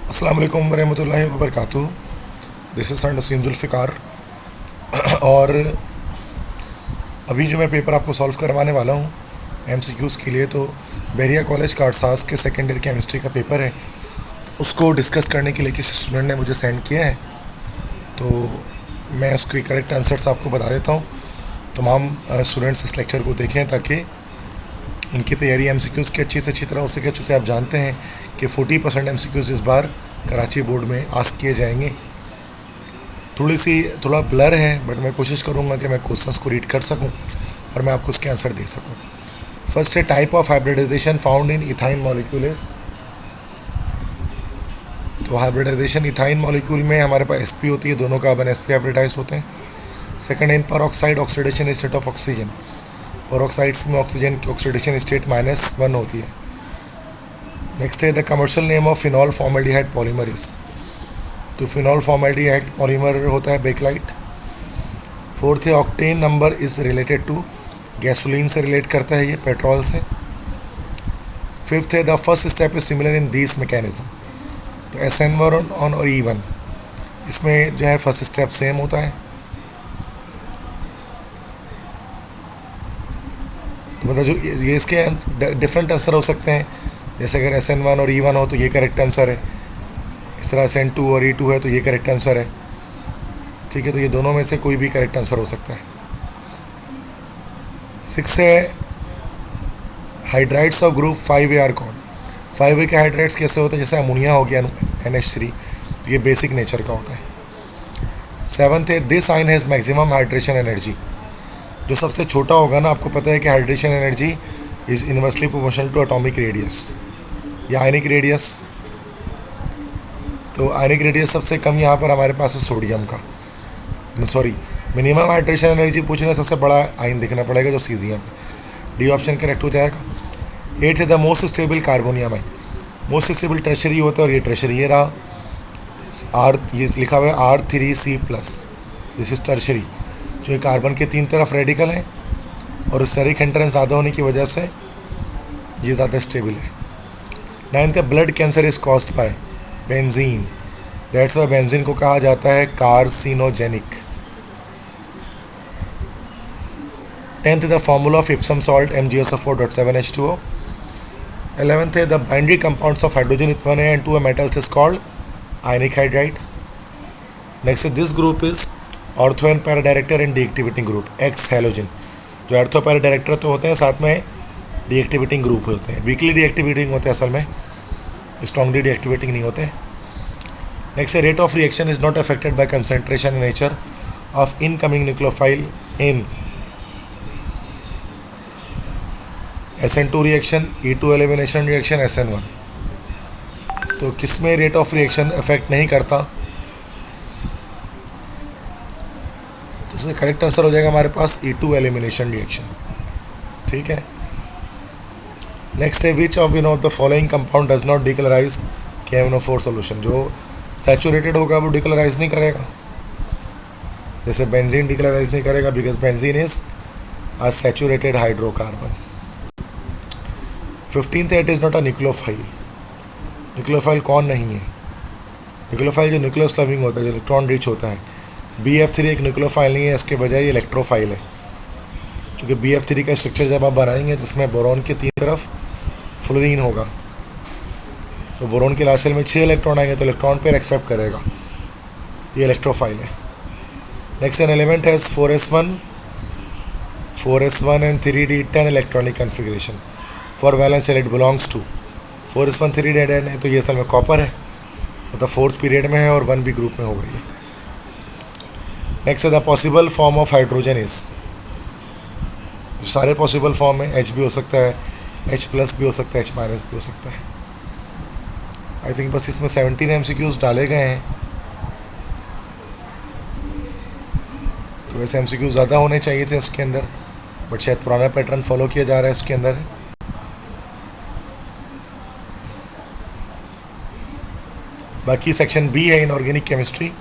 अस्सलाम वालेकुम रहमतुल्लाहि व बरकातुहू। This is sir Naseem Zulfiqar. और अभी जो मैं पेपर आपको सॉल्व करवाने वाला हूँ एमसीक्यूज़ के लिए, तो बहरिया कॉलेज का अरसास के सेकेंड ईयर केमिस्ट्री का पेपर है, उसको डिस्कस करने के लिए किसी स्टूडेंट ने मुझे सेंड किया है। तो मैं उसके करेक्ट आंसर्स आपको बता देता हूँ। तमाम स्टूडेंट्स इस लेक्चर को देखें ताकि उनकी तैयारी एमसीक्यूज़ की अच्छी से अच्छी तरह हो सके। चूँकि आप जानते हैं कि 40% एमसीक्यूज़ इस बार कराची बोर्ड में आस्क किए जाएंगे। थोड़ा ब्लर है, बट मैं कोशिश करूँगा कि मैं क्वेश्चंस को रीड कर सकूँ और मैं आपको उसके आंसर दे सकूँ। फर्स्ट है type of hybridization found in ethyne molecules. तो हाइब्रिडाइजेशन इथाइन मॉलिक्यूल में हमारे पास sp होती है, दोनों कार्बन sp हाइब्रिडाइज होते हैं। Second in peroxide oxidation state of oxygen. Peroxides में ऑक्सीजन की ऑक्सीडेशन स्टेट -1 होती है। नेक्स्ट है the commercial name of phenol formaldehyde polymer is. तो फिनॉल फॉर्मल्डिहाइड पॉलीमर होता है बेकलाइट। फोर्थ है octane number is related to. Gasoline से रिलेट करता है ये, पेट्रोल से। फिफ्थ है the first step is similar in this mechanism. तो SN1 और E1 इसमें जो है फर्स्ट स्टेप सेम होता है। तो मतलब जो ये इसके डिफरेंट आंसर हो सकते हैं, जैसे अगर SN1 और E1 हो तो ये करेक्ट आंसर है, इस तरह SN2 और E2 है तो ये करेक्ट आंसर है। ठीक है, तो ये दोनों में से कोई भी करेक्ट आंसर हो सकता है। 6 है hydrides of group 5A are कौन। 5A के हाइड्राइड्स कैसे होते हैं, जैसे अमोनिया हो गया NH3, तो ये बेसिक नेचर का होता है। 7th है दिस आइन हैज़ मैक्सिमम हाइड्रेशन एनर्जी। जो सबसे छोटा होगा ना, आपको पता है कि hydration energy is inversely proportional to atomic radius या आयनिक रेडियस। तो आयनिक रेडियस सबसे कम यहाँ पर हमारे पास है सोडियम का, सॉरी मिनिमम हाइड्रेशन एनर्जी पूछना, सबसे बड़ा आयन दिखना पड़ेगा जो सीजियम है। डी ऑप्शन करेक्ट हो जाएगा। 8 है the most stable carbonium ion. Most stable tertiary होता है और ये टर्शरी ये रहा ये लिखा हुआ है R3C+। दिस इज टर्शरी, जो कार्बन के 3 तरफ रेडिकल हैं और स्टेरिक हिंड्रेंस ज़्यादा होने की वजह से ये ज़्यादा स्टेबल है। 9th है blood cancer is caused by benzene. That's why benzene को कहा जाता है कार्सिनोजेनिक। 10th है the formula of Epsom salt MgSO4.7H2O। 11th है the binary compounds of hydrogen with 1 and 2 metals is called ionic hydride. Next this group is ortho and para director and deactivating group x halogen. जो ortho para director तो होते हैं, साथ में deactivating group होते हैं। Weekly deactivating होते हैं, असल में स्ट्रॉन्गली डीएक्टिवेटिंग नहीं होते। Next rate of reaction is not affected by concentration and nature of incoming nucleophile in SN2 reaction, E2 elimination reaction, SN1। तो किसमें रेट ऑफ रिएक्शन अफेक्ट नहीं करता, तो इसका करेक्ट आंसर हो जाएगा हमारे पास E2 एलिमिनेशन रिएक्शन। ठीक है। नेक्स्ट है which of one of the following compound does not decolourise KMnO4 solution. जो सैचुरेटेड होगा वो डिकलराइज नहीं करेगा, जैसे बेंजीन डिकलराइज नहीं करेगा because benzene is a saturated hydrocarbon. 15th है it is not a nucleophile. Nucleophile कौन नहीं है? न्यूक्लियोफाइल जो न्यूक्लियस लविंग होता है, जो इलेक्ट्रॉन रिच होता है। BF3 एक न्यूक्लियोफाइल नहीं है, इसके बजाय ये इलेक्ट्रोफाइल है। क्योंकि BF3 का स्ट्रक्चर जब आप बनाएंगे तो इसमें बोरॉन के 3 तरफ फ्लोरीन होगा, तो बोरॉन के लास्ट शेल में 6 इलेक्ट्रॉन आएंगे तो इलेक्ट्रॉन पेयर एक्सेप्ट करेगा, ये इलेक्ट्रोफाइल है। Next an element has 4s1 and 3d10 electronic configuration for valence shell it belongs to. 4s1 3d10 है तो ये असल में कॉपर है, मतलब 4th पीरियड में है और 1b ग्रुप में होगा ये। नेक्स्ट है the possible form of hydrogen is. सारे पॉसिबल फॉर्म में H भी हो सकता है, H+ भी हो सकता है, H- भी हो सकता है। आई थिंक बस इसमें 17 MCQs डाले गए हैं, तो वैसे MCQs ज़्यादा होने चाहिए थे इसके अंदर, बट शायद पुराना पैटर्न फॉलो किया जा रहा है इसके अंदर। बाकी सेक्शन B है इनऑर्गेनिक केमिस्ट्री।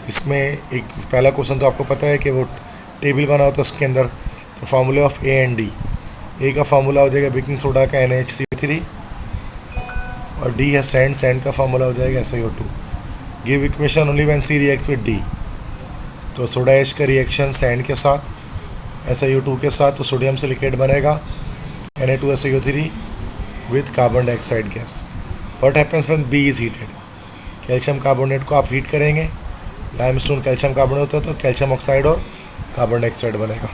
इसमें एक पहला क्वेश्चन तो आपको पता है कि वो टेबल बना होता है उसके अंदर, तो फार्मूले ऑफ A एंड D। ए का फार्मूला हो जाएगा बेकिंग सोडा का NaHCO3 और डी है सैंड, सैंड का फॉर्मूला हो जाएगा SiO2। Give equation only when C reacts with D. तो सोडा एच का रिएक्शन सैंड के साथ, SiO2 के साथ, तो सोडियम सिलिकेट बनेगा Na2SiO3 with carbon dioxide gas. What happens when B is heated? Calcium carbonate को आप हीट करेंगे, लाइमस्टोन कैल्शियम कार्बोनेट होता है, तो कैल्शियम ऑक्साइड और कार्बन डाइऑक्साइड बनेगा।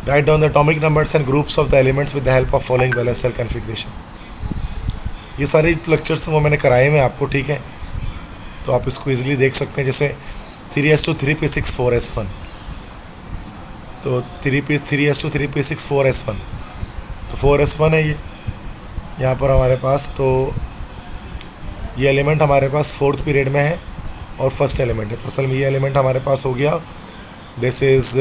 Write down the atomic numbers and groups of the elements with the help of following valence shell configuration. ये सारी लेक्चर्स वो मैंने कराए हैं आपको, ठीक है, तो आप इसको इजीली देख सकते हैं। जैसे 3s2 3p6 4s1, तो 3s2 3p6 4s1, तो 4s1 है ये यहाँ पर हमारे पास। तो ये एलिमेंट हमारे पास फोर्थ पीरियड में है और फर्स्ट एलिमेंट है। तो असल में ये एलिमेंट हमारे पास हो गया, this is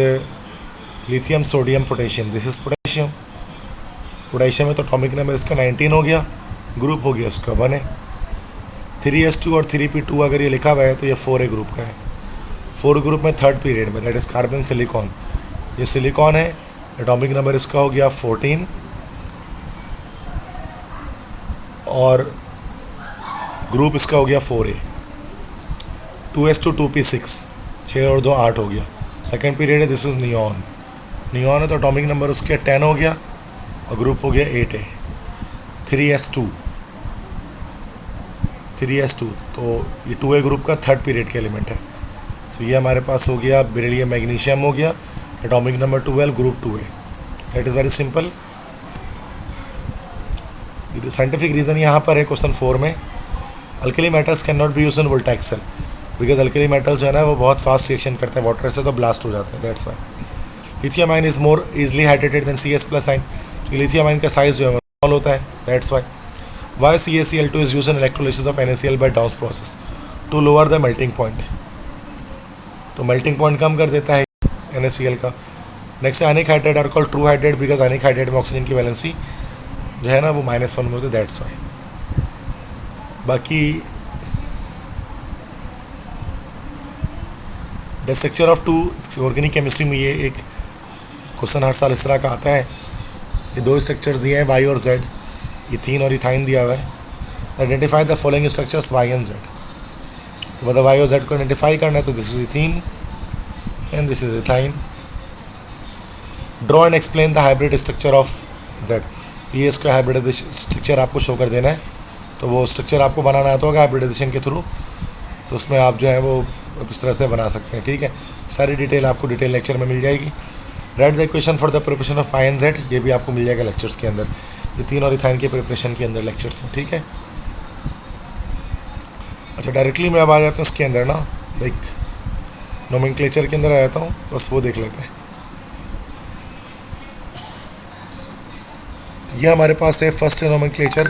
lithium sodium potassium, this is potassium. Potassium है तो एटॉमिक नंबर इसका 19 हो गया, ग्रुप हो गया उसका 1 है। 3s2 और 3p2 अगर ये लिखा हुआ है तो ये 4a ग्रुप का है। 4 ग्रुप में थर्ड पीरियड में, दैट इज़ कार्बन सिलिकॉन, ये सिलिकॉन है, एटॉमिक नंबर इसका हो गया 14 और ग्रुप इसका हो गया 4a। 2s2 2p6, 6 और 2 8 हो गया, सेकेंड पीरियड है, दिस इज़ नियॉन। नियॉन है तो एटॉमिक नंबर उसके 10 हो गया और ग्रुप हो गया 8a। 3s2 तो ये 2a ग्रुप का थर्ड पीरियड के एलिमेंट है। सो ये हमारे पास हो गया बेरिलियम मैग्नीशियम हो गया, atomic number 12, group 2a। That is very simple. Scientific reason यहाँ पर है क्वेश्चन 4 में, alkali metals can not be use in voltaic cell because alkali metal जो है ना वो बहुत फास्ट रिएक्शन करते हैं वाटर से, तो ब्लास्ट हो जाते हैं, that's why. Lithium ion is more easily hydrated than CS+ ion, क्योंकि लिथियम आयन का साइज जो है स्मॉल होता है, that's why. Why CaCl2 is use in electrolysis of NaCl by down process to lower the melting point, तो melting point कम कर देता है NaCl का। Next ionic hydrate are called true hydrate because ionic hydrate में oxygen की valency जो है ना वो -1 में होती है, दैट्स वाई। बाकी the structure of two organic chemistry में ये एक क्वेश्चन हर साल इस तरह का आता है। ये 2 स्ट्रक्चर्स दिए हैं Y और Z, इथीन और इथाइन दिया हुआ है। Identify the following structures Y and Z, तो मतलब Y और Z को आइडेंटिफाई करना है, तो this is ethene and this is ethyne. Draw and explain the hybrid structure of Z, ये इसका हाइब्रिड स्ट्रक्चर आपको शो कर देना है, तो वो स्ट्रक्चर आपको बनाना आता होगा हाइब्रिडाइजेशन के थ्रू, तो उसमें आप जो है वो इस तरह से बना सकते हैं, ठीक है। सारी डिटेल आपको डिटेल लेक्चर में मिल जाएगी। Right the equation for the preparation of Y and Z, ये भी आपको मिल जाएगा लेक्चर्स के अंदर, इथीन और इथाइन के प्रिपरेशन के अंदर लेक्चर्स में, ठीक है। अच्छा डायरेक्टली मैं अब आ जाता हूँ इसके अंदर ना, लाइक नोमेनक्लेचर के अंदर आ जाता हूँ, बस वो देख लेते हैं। ये हमारे पास है फर्स्ट नोमेनक्लेचर,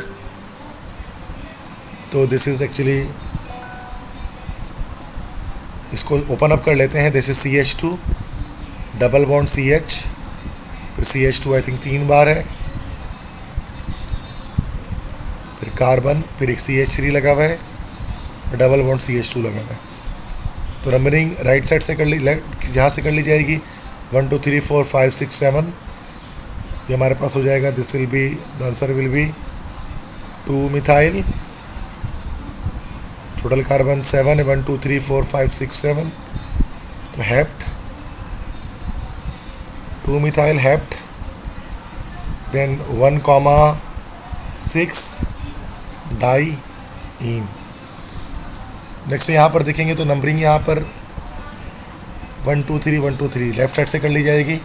तो दिस इज़ एक्चुअली, इसको ओपन अप कर लेते हैं। This is CH2 double bond CH, फिर CH2 आई थिंक 3 बार है, फिर कार्बन, फिर एक CH3 लगा हुआ है, फिर डबल बॉन्ड CH2 लगा हुआ है। तो नंबरिंग राइट साइड से कर ली, जहाँ से कर ली जाएगी 1 2 3 4 5 6 7, ये हमारे पास हो जाएगा। This will be, the answer will be 2 methyl, total carbon 7 है, 1 2 3 4 5 6 7, तो hept 2 methyl hept, then 1,6 diene. Next यहाँ पर देखेंगे तो नंबरिंग यहाँ पर 1 2 3 1 2 3 लेफ्ट साइड से कर ली जाएगी।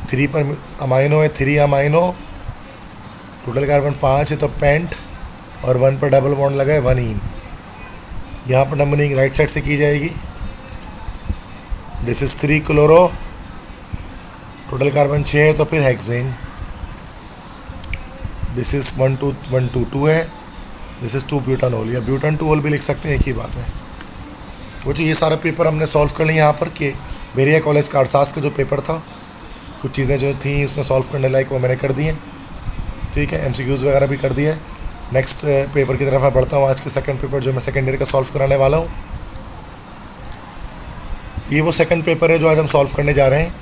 3 पर अमाइनो है, 3 अमाइनो, टोटल कार्बन 5 है, तो पेंट, और 1 पर डबल बॉन्ड लगा है 1 ईन। यहाँ पर नंबरिंग राइट साइड से की जाएगी। This is 3 chloro, total carbon 6 है, तो फिर हेक्सेन। दिस इज 1 2 1 2 2 है, दिस इज 2 ब्यूटानोल, या ब्यूटान 2 ओल भी लिख सकते हैं, एक ही बात है। वो जो ये सारा पेपर हमने सॉल्व कर लिया यहाँ पर कि बेरिया कॉलेज का अर्थशास्त्र का जो पेपर था, कुछ चीज़ें जो थी इसमें सॉल्व करने लायक वो मैंने कर दी हैं, ठीक है। MCQs वगैरह भी कर दिया है। नेक्स्ट पेपर की तरफ मैं बढ़ता हूँ। आज के सेकंड पेपर जो मैं सेकेंड ईयर का सॉल्व कराने वाला हूँ, ये वो सेकंड पेपर है जो आज हम सॉल्व करने जा रहे हैं।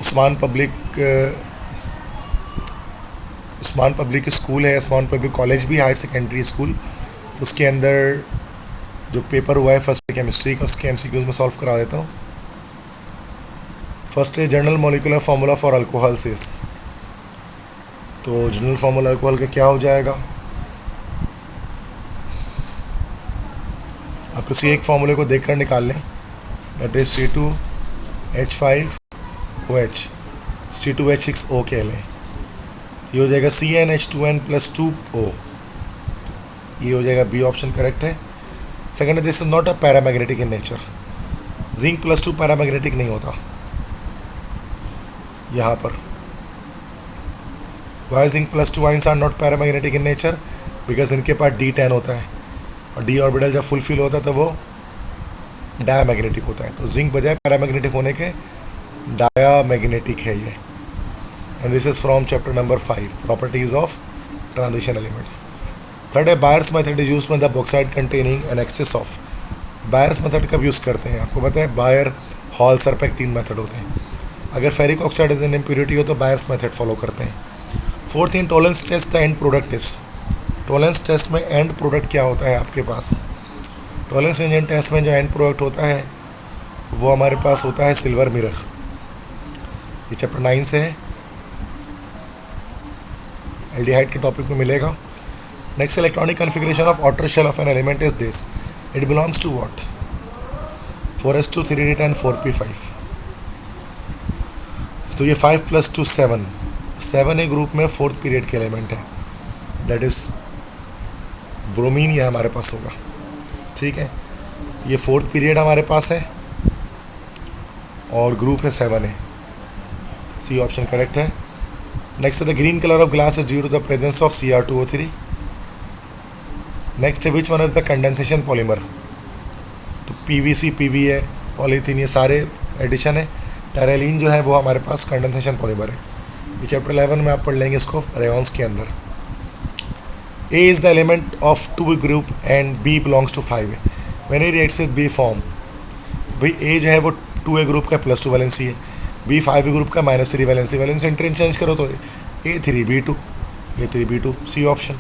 Usman public Usman public school है, उस्मान पब्लिक कॉलेज भी, हायर सेकेंडरी स्कूल, तो उसके अंदर जो पेपर हुआ है फर्स्ट केमिस्ट्री का, उसके एमसीक्यूज में सॉल्व करा देता हूँ। फर्स्ट है जनरल मॉलिक्यूलर फार्मूला फॉर अल्कोहलसिस। तो जनरल फार्मूला अल्कोहल का क्या हो जाएगा, आप किसी एक फार्मूले को देखकर निकाल लें, दैट इज C2H5OH, C2H6O कह लें, ये हो जाएगा CnH2n+2O, ये हो जाएगा बी ऑप्शन करेक्ट है। Second, this is not a paramagnetic in nature, zinc +2 paramagnetic नहीं होता यहाँ पर। Why zinc +2 ions are not paramagnetic in nature, because इनके पास D10 होता है, और डी ऑर्बिटल जब फुलफिल होता है तो वो डायामैग्नेटिक होता है, तो जिंक बजाय पैरामैग्नेटिक होने के डायामैग्नेटिक है ये। And this is from chapter number 5, properties of transition elements. Third है Bayer's method is used when the bauxite containing an excess of. Bayer's method कब यूज़ करते हैं, आपको पता है, बायर, हॉल, सरपेक 3 मेथड होते हैं। अगर ferric oxide is an impurity हो तो बायर्स मेथड फॉलो करते हैं। Fourth, in tolerance test the end product is. Tolerance test में एंड प्रोडक्ट क्या होता है आपके पास, टॉलरेंस इंजन टेस्ट में जो एंड प्रोडक्ट होता है वो हमारे पास होता है सिल्वर मिरर। ये चैप्टर 9 से है, एल्डिहाइड के टॉपिक में मिलेगा। Next, electronic configuration of outer shell of an element is this, it belongs to what, 4s2 3d10 4p5। तो ये 5 + 2 7, 7 ए ग्रुप में 4th पीरियड के एलिमेंट है, दैट इज ब्रोमीन, ये हमारे पास होगा, ठीक है। तो ये 4th पीरियड हमारे पास है और ग्रुप है 7A, सी ऑप्शन करेक्ट है। Next, the green colour of glass is due to the presence of Cr2O3। Next है which one is the condensation polymer, तो PVC, PVA, पॉलीथीन, ये सारे एडिशन है। टेरेलिन जो है वो हमारे पास कंडेंसेशन पॉलीमर है, ये चैप्टर 11 में आप पढ़ लेंगे इसको रेयॉन्स के अंदर। A is the element of 2 group and B belongs to 5A. When he reacts with B form, भाई A जो है वो 2A ग्रुप का +2 वैलेंसी है, B 5A ग्रुप का -3 वैलेंसी, वैलेंसी इंटरचेंज करो तो A3B2, A3B2, C option.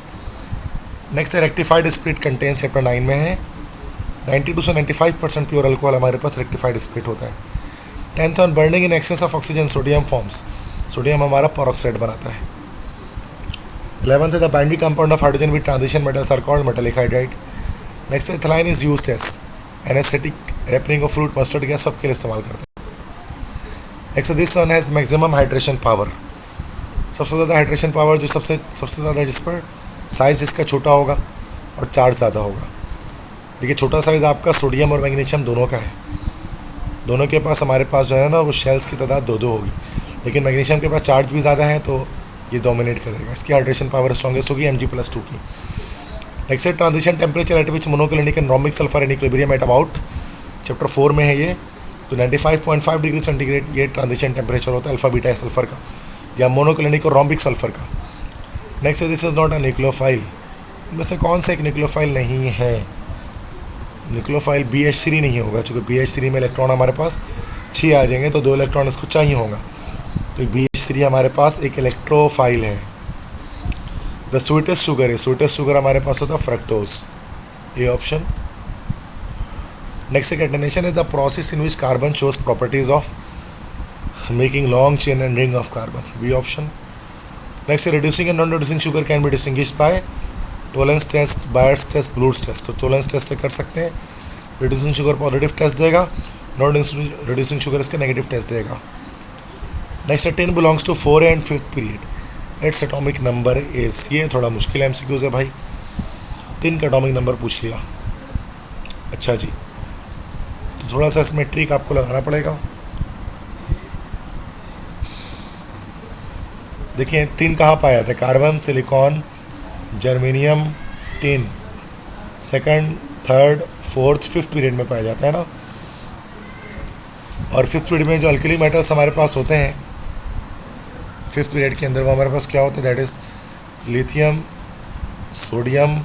Next है रेक्टिफाइड स्प्लिट कंटेंस, चैप्टर 9 में है। 92 से 95% प्योर अल्कोहल हमारे पास रेक्टिफाइड स्प्लिट होता है। 10th, on burning in excess of oxygen sodium forms, sodium हमारा पेरोक्साइड बनाता है। 11th है the binary compound of hydrogen with transition metals are called metallic hydride. Next, ethylene is used as anaesthetic, ripening of fruit, mustard gas, सबके लिए इस्तेमाल करते हैं। Next, this one has maximum hydration power, सबसे ज़्यादा hydration power जो सबसे ज़्यादा, जिस पर साइज़ इसका छोटा होगा और चार्ज ज़्यादा होगा। देखिए छोटा साइज़ आपका सोडियम और मैग्नीशियम दोनों का है, दोनों के पास हमारे पास जो है ना वो शेल्स की तादाद 2-2 होगी, लेकिन मैग्नीशियम के पास चार्ज भी ज़्यादा है तो ये डोमिनेट करेगा, इसकी हाइड्रेशन पावर स्ट्रॉन्गेस्ट होगी Mg+2 की। नेक्स्ट है transition temperature at which monoclinic and rhombic sulphur in equilibrium at about, chapter 4 में है ये। तो 95.5 डिग्री सेंटीग्रेड ये ट्रांजिशन टेम्परेचर होता है अल्फा बीटा सल्फर का, या मोनोक्लिनिक और रोम्बिक सल्फर का। नेक्स्ट है this is not a nucleophile, इनमें से कौन सा एक न्यूक्लियोफाइल नहीं है, न्यूक्लियोफाइल BH3 नहीं होगा, चूँकि BH3 में इलेक्ट्रॉन हमारे पास 6 आ जाएंगे तो 2 इलेक्ट्रॉन इसको चाहिए होगा, तो BH3 हमारे पास एक इलेक्ट्रोफाइल है। द स्वीटेस्ट शुगर है, स्वीटेस्ट शुगर हमारे पास होता है फ्रक्टोज, ये option. Next, catenation is the process in which carbon shows properties of making long chain and ring of carbon, B option. Next, reducing and non reducing sugar can be distinguished by Tollens test, Bayer's test, bluets test. तो Tollens test से कर सकते हैं, reducing sugar positive test देगा, non reducing sugar इसका negative test देगा। Next, 10 belongs to 4A and 5th period, its atomic number is, ये थोड़ा मुश्किल MCQs है भाई, 3 का एटॉमिक नंबर पूछ लिया। अच्छा जी, तो थोड़ा सा इसमें ट्रिक आपको लगाना पड़ेगा। देखिए 3 कहाँ पाया जाता है, carbon, silicon, germanium, tin, 2nd, 3rd, 4th, 5th period में पाया जाता है ना। और 5th पीरियड में जो अल्कली मेटल्स हमारे पास होते हैं 5th पीरियड के अंदर, वो हमारे पास क्या होता है, that is lithium, sodium,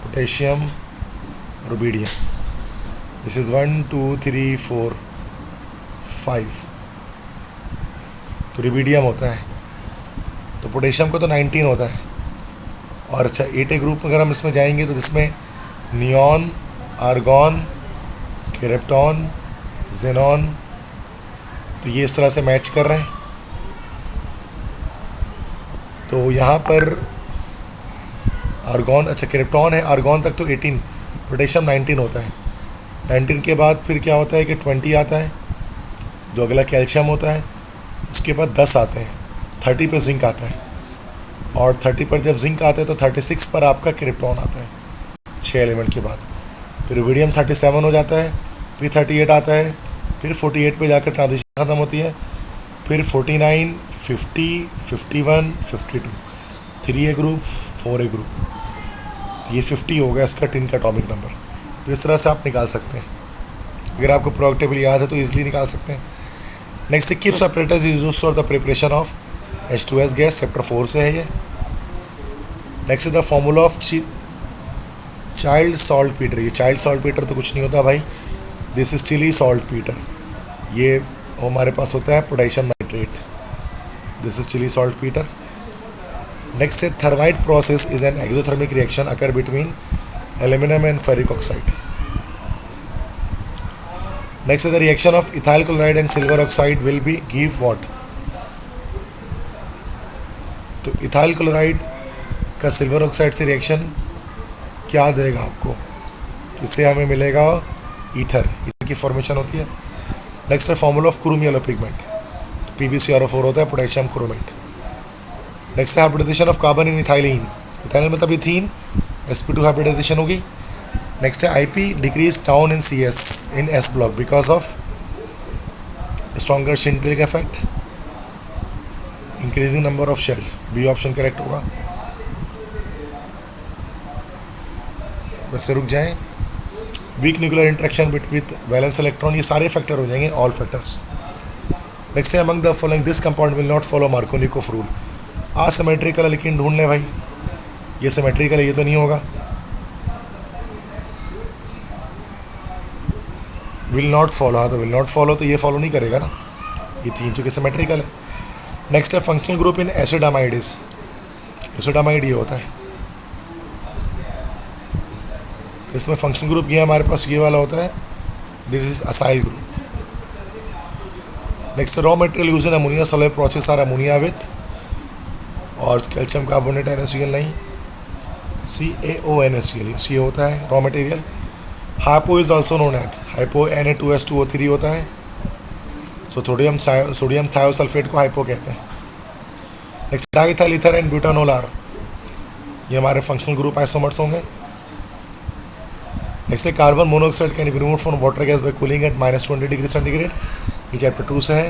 potassium, rubidium. This is 1 2 3 4 5, तो रुबिडियम होता है। तो पोटेशियम का तो 19 होता है। और अच्छा 8A ग्रुप अगर हम इसमें जाएंगे तो जिसमें नियॉन, आर्गॉन, क्रिप्टॉन, जेनॉन, तो ये इस तरह से मैच कर रहे हैं। तो यहाँ पर आर्गॉन, अच्छा क्रिप्टॉन है, आर्गॉन तक तो 18, पोटेशियम 19 होता है। 19 के बाद फिर क्या होता है कि 20 आता है, जो अगला कैल्शियम होता है। उसके बाद 10 आते हैं, 30 पे जिंक आता है, और 30 पर जब जिंक आता है तो 36 पर आपका क्रिप्टॉन आता है 6 एलिमेंट के बाद। फिर रुबिडियम 37 हो जाता है, फिर 38 आता है, फिर 48 पे जाकर ट्रांजिशन ख़त्म होती है, फिर 49, 50, 51, 52, 3A ग्रुप, 4A ग्रुप। तो ये 50 हो गया इसका टिन का एटॉमिक नंबर। तो इस तरह से आप निकाल सकते हैं, अगर आपको प्रोडक्ट टेबल याद है तो ईजिली निकाल सकते हैं। Next Kipp's apparatus is used for the preparation of H2S gas, chapter 4 से है ये। Next is the formula of child saltpetre. ये चाइल्ड सॉल्ट पीटर तो कुछ नहीं होता भाई, this is Chile saltpetre. ये हमारे पास होता है potassium nitrate, this is Chile saltpetre. Next है thermite process is an exothermic reaction occur between aluminium and ferric oxide. Next is the reaction of ethyl chloride and silver oxide will be give what? तो ethyl chloride का silver oxide से reaction क्या देगा आपको? इससे हमें मिलेगा ether, ether की फॉर्मेशन होती है। नेक्स्ट है formula of chrome yellow pigment, PbCrO4 होता है, पोटेशियम क्रोमेट। नेक्स्ट है hybridisation of carbon in ethylene, ethylene मतलब इथीन, sp2 हाइब्रिडाइजेशन होगी। नेक्स्ट है IP decrease down in CS in S block because of stronger shielding effect, increasing number of shell, B option correct होगा। वैसे रुक जाएं, weak nuclear interaction with valence electron, ये सारे factor हो जाएंगे, ऑल फैक्टर्स। नेक्स्ट है among the following this compound will not follow Markovnikov rule. Asymmetrical लेकिन ढूंढ लें भाई, ये सिमेट्रिकल है, ये तो नहीं होगा। विल नॉट फॉलो, हाँ तो विल नॉट फॉलो तो ये फॉलो नहीं करेगा ना, ये तीन चूँकि सिमेट्रिकल है। नेक्स्ट है फंक्शनल ग्रुप इन एसिडामाइड्स, एसिडामाइड ये होता है, इसमें फंक्शनल ग्रुप ये हमारे पास ये वाला होता है, this is acyl group. Next raw material use in ammonia Solvay process are ammonia with और कैल्शियम कार्बोनेट NaCl नहीं, CaONaCl ये होता है raw material. Hypo is also known as hypo, Na2S2O3 होता है, सो सोडियम थायोसल्फेट को hypo कहते हैं। Next diethyl ether and butanol are, ये हमारे फंक्शनल ग्रुप आइसोमर्स होंगे। नेक्स्ट है carbon monoxide can be removed from water gas by cooling eight -20 degree centigrade, ये चैप्टर 2 से है।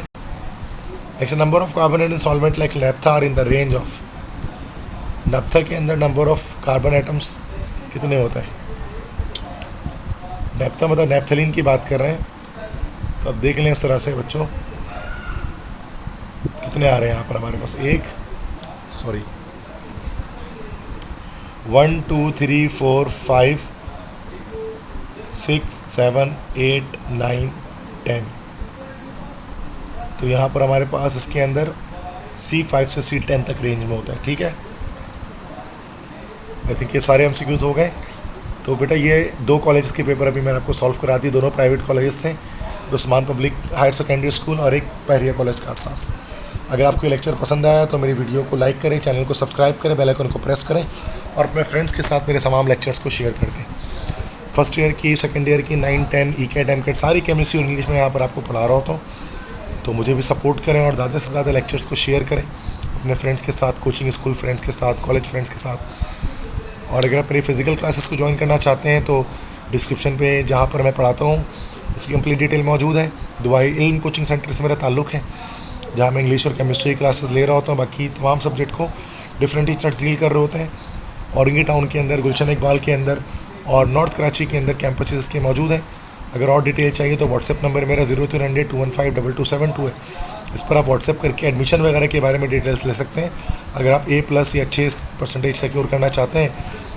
Next number of carbon in solvent like naphtha are in the range of, naphtha के अंदर number of carbon atoms कितने होते हैं? नेप्था मतलब naphthalene की बात कर रहे हैं, तो अब देख लें इस तरह से बच्चों कितने आ रहे हैं यहाँ पर हमारे पास, 1 2 3 4 5 6 7 8 9 10। तो यहाँ पर हमारे पास इसके अंदर C5 से C10 तक रेंज में होता है, ठीक है। आई थिंक ये सारे MCQs हो गए। तो बेटा ये 2 कॉलेज के पेपर अभी मैंने आपको सॉल्व करा दिए, दोनों प्राइवेट कॉलेजेस थे, Usman public higher secondary school और एक पहरिया कॉलेज का आसपास। अगर आपको ये लेक्चर पसंद आया तो मेरी वीडियो को लाइक करें, चैनल को सब्सक्राइब करें, बेल आइकन को प्रेस करें और अपने फ्रेंड्स के साथ मेरे तमाम लेक्चर्स को शेयर कर दें। फर्स्ट ईयर की, सेकंड ईयर की, 9, 10, ECAT, MCAT सारी केमिस्ट्री और इंग्लिश में यहाँ पर आपको पढ़ा रहा होता हूँ, तो मुझे भी सपोर्ट करें और ज़्यादा से ज़्यादा लेक्चर्स को शेयर करें अपने फ्रेंड्स के साथ, कोचिंग स्कूल फ्रेंड्स के साथ, कॉलेज फ्रेंड्स के साथ। और अगर आप मेरी फिजिकल क्लासेस को ज्वाइन करना चाहते हैं तो डिस्क्रिप्शन पे जहाँ पर मैं पढ़ाता हूँ इसकी कंप्लीट डिटेल मौजूद है। दुबई इल्म कोचिंग सेंटर से मेरा ताल्लुक़ है, जहाँ मैं इंग्लिश और केमिस्ट्री क्लासेस ले रहा होता हूँ। बाकी तमाम सब्जेक्ट को डिफरेंट टीचर्स डील कर रहे होते हैं। औरंगी टाउन के अंदर, गुलशन इकबाल के अंदर और नॉर्थ कराची के अंदर कैंपसेस इसके मौजूद हैं। अगर और डिटेल चाहिए तो व्हाट्सएप नंबर मेरा 0300-215-2272 है, इस पर आप व्हाट्सएप करके एडमिशन वगैरह के बारे में डिटेल्स ले सकते हैं। अगर आप A+ या अच्छे परसेंटेज सिक्योर करना चाहते हैं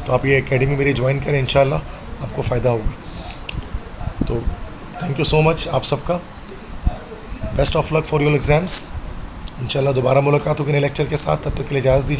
तो आप ये एकेडमी मेरी ज्वाइन करें, इंशाल्लाह आपको फ़ायदा होगा। तो थैंक यू सो मच आप सबका, best of luck for your exams, इंशाल्लाह दोबारा मुलाकात होगी नए लेक्चर के साथ, तब तक के लिए इजाज़त दीजिए।